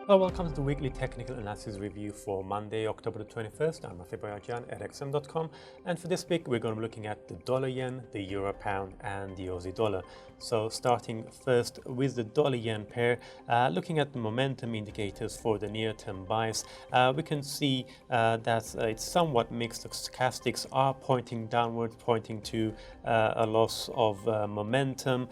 Well, welcome to the weekly technical analysis review for Monday, October the 21st. I'm Fibonacci at xm.com, and for this week we're going to be looking at the dollar yen, the euro pound, and the Aussie dollar. So starting first with the dollar yen pair, looking at the momentum indicators for the near-term bias, we can see that it's somewhat mixed. The stochastics are pointing downwards, pointing to a loss of momentum.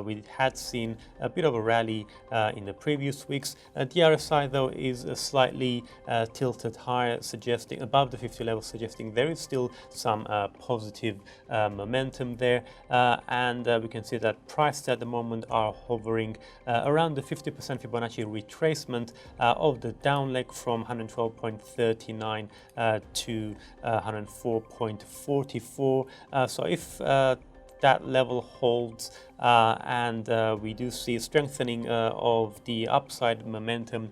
We had seen a bit of a rally in the previous weeks. The RSI though is slightly tilted higher, suggesting above the 50 level, suggesting there is still some positive momentum there, and we can see that prices at the moment are hovering around the 50% Fibonacci retracement of the down leg from 112.39 to 104.44. So if that level holds and we do see strengthening of the upside momentum,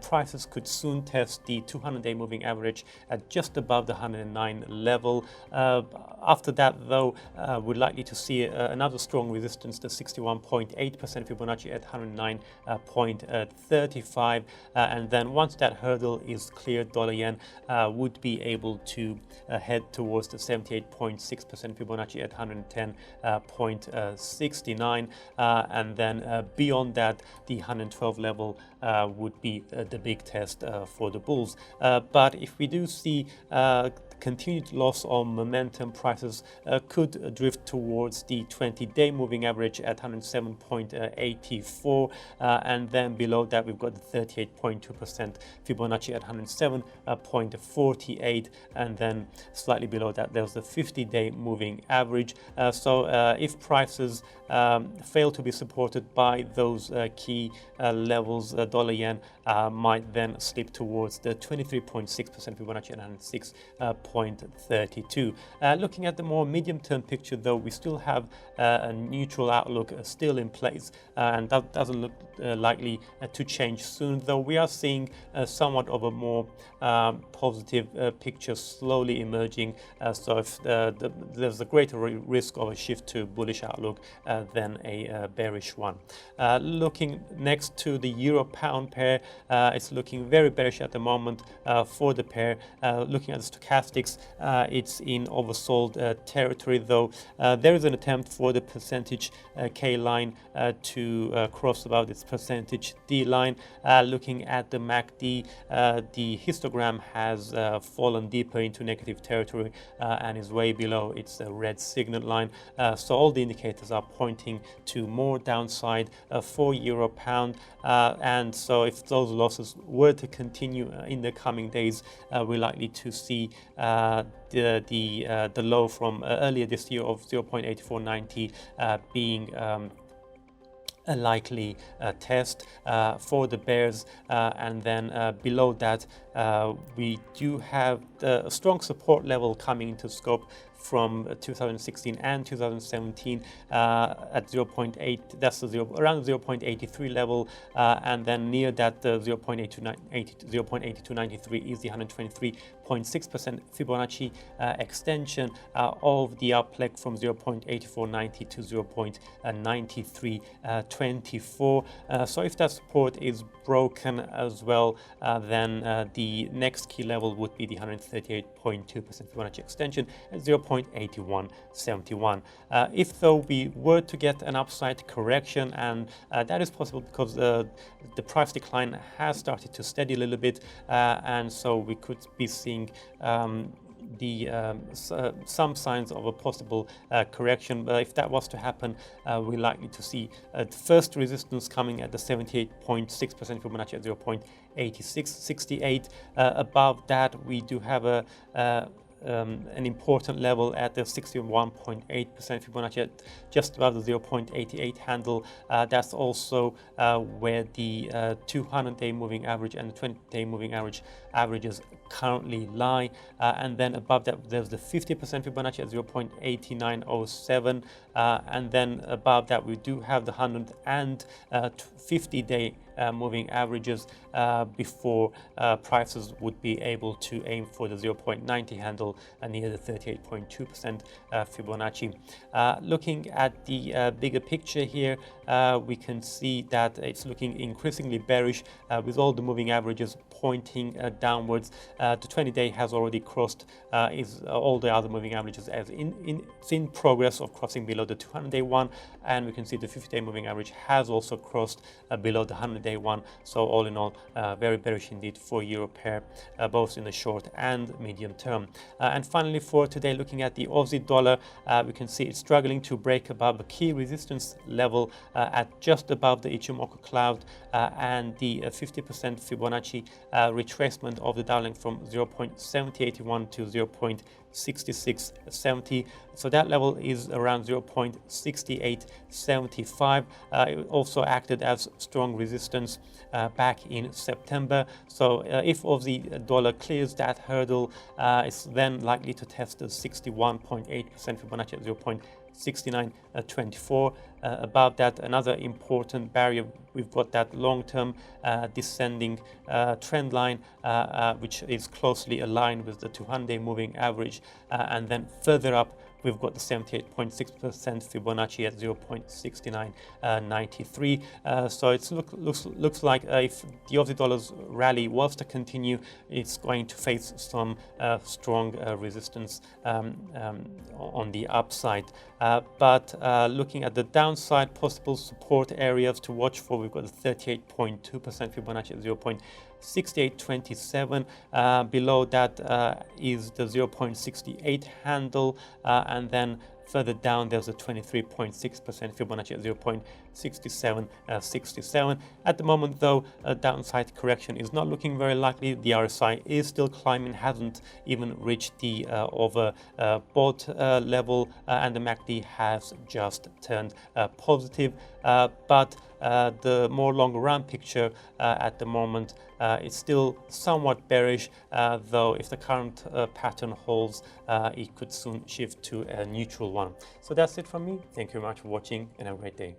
prices could soon test the 200-day moving average at just above the 109 level. After that though, we're likely to see another strong resistance, the 61.8% Fibonacci at 109.35, and then once that hurdle is cleared, dollar yen would be able to head towards the 78.6% Fibonacci at 110.69, and then beyond that the 112 level would be the big test for the bulls. But if we do see continued loss of momentum, prices could drift towards the 20-day moving average at 107.84, and then below that we've got the 38.2% Fibonacci at 107.48, and then slightly below that there's the 50-day moving average. So if prices fail to be supported by those key levels, dollar yen might then slip towards the 23.6% Fibonacci at 106.32. Looking at the more medium-term picture though, we still have a neutral outlook still in place, and that doesn't look likely to change soon, though we are seeing somewhat of a more positive picture slowly emerging. So if there's a greater risk of a shift to bullish outlook than a bearish one. Looking next to the euro pound pair, it's looking very bearish at the moment for the pair. Looking at the stochastics, it's in oversold territory, though there is an attempt for the percentage K line to cross above its percentage D line. Looking at the MACD, the histogram has fallen deeper into negative territory and is way below its red signal line. So all the indicators are pointing to more downside for euro pound, and so if those losses were to continue in the coming days, we're likely to see the low from earlier this year of 0.8490 being a likely test for the bears, and then below that we do have a strong support level coming into scope from 2016 and 2017 at 0.8, that's the around 0.83 level, and then near that the 0.8293 is the 123.6% Fibonacci extension of the up leg from 0.8490 to 0.9324. So if that support is broken as well, then the next key level would be the 138.2% Fibonacci extension at 0.8171. If though we were to get an upside correction, and that is possible because the price decline has started to steady a little bit, and so we could be seeing some signs of a possible correction. But if that was to happen, we're likely to see the first resistance coming at the 78.6% Fibonacci at 0.8668. Above that we do have an important level at the 61.8% Fibonacci at just above the 0.88 handle. That's also where the 200-day moving average and the 20-day moving averages currently lie, and then above that there's the 50% Fibonacci at 0.8907, and then above that we do have the 100 and 50-day moving averages before prices would be able to aim for the 0.90 handle near the 38.2% Fibonacci. Looking at the bigger picture here, we can see that it's looking increasingly bearish with all the moving averages pointing downwards. The 20-day has already crossed all the other moving averages as it's in progress of crossing below the 200-day one, and we can see the 50-day moving average has also crossed below the 100-day one. So all in all, very bearish indeed for euro pair, both in the short and medium term. And finally for today, looking at the Aussie dollar, we can see it's struggling to break above the key resistance level at just above the Ichimoku cloud, and the 50% Fibonacci retracement of the Dowling from 0.7081 to 0.6670. So that level is around 0.6875. It also acted as strong resistance back in September. So if Aussie dollar clears that hurdle, it's then likely to test the 61.8% Fibonacci at 0.6924. Above that, another important barrier, we've got that long-term descending trend line, which is closely aligned with the 200-day moving average, and then further up we've got the 78.6% Fibonacci at 0.6993. So it looks like if the Aussie dollar's rally was to continue, it's going to face some strong resistance on the upside. But looking at the downside, possible support areas to watch for, we've got the 38.2% Fibonacci at 0.6827. Below that is the 0.68 handle, and then further down there's a 23.6% Fibonacci at 0.6767. At the moment though, a downside correction is not looking very likely. The RSI is still climbing, hasn't even reached the overbought level, and the MACD has just turned positive. But the more longer run picture at the moment is still somewhat bearish, though if the current pattern holds, it could soon shift to a neutral one. So that's it from me. Thank you very much for watching, and have a great day.